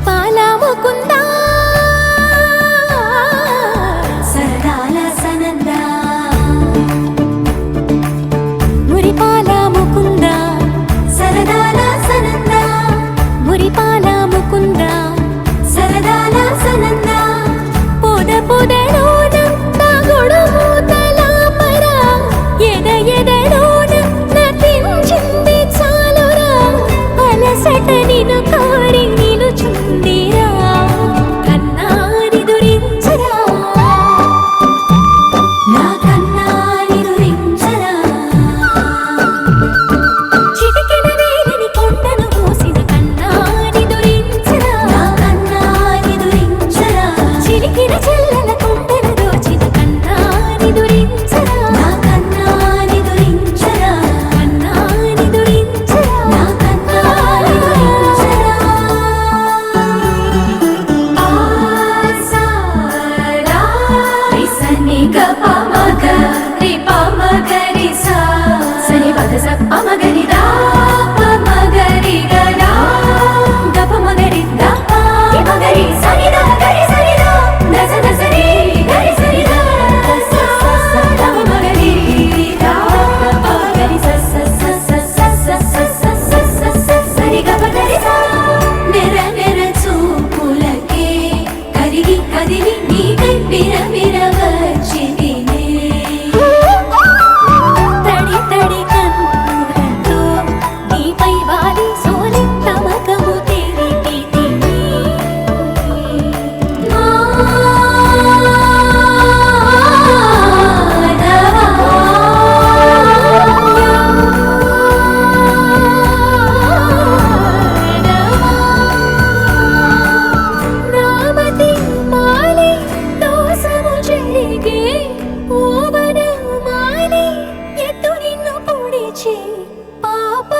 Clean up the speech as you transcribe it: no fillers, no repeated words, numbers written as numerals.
మురిపాల ముకుంద సరదాల సనంద మురిపాల ముకుంద సరదాల సనంద మురిపాల ముకుంద సరదాల సనంద పొద పొదలోన తాగుడు మూతల మర ఎద ఎదలోన నటించింది చాలురా అలసట నిన్ను కోరి నిలుచుందిరా కన్నాని దురించరా నా కన్నాని దురించరా చిటికెన వేలిని కొండను మోసిన కన్నాని దురించరా నా కన్నాని దురించరా చిలికిన చెల్లెల కొండను దోచిన కన్నాని దురించరా నా కన్నాని దురించరా కన్నాని దురించరా నా కన్నాని దురించరా ఆసారా రిసని గప మగ రి ప మగ రి సా సని పద స ప మగ రి దా ప మగ రి గ డా గప మగ రి దా ప మగ రి సని దా గ రి సని దా ద స ద స రి గ రి సని దా స స స ద ప మగ రి దా ప మగ రి స స స స స స స స స స స సరి గ ప ద రి సా నెర నెర చూపులకే కరిగి కదిలి నీకై విర వచ్చితినే తడి తడి కన్నులతో నీపై వాలి సోలి తమకము తెలిపితిని నామతి మాలి దోసము చెరిగే ఓవన మాలి ఎత్తు నిన్ను పొడిచి పాప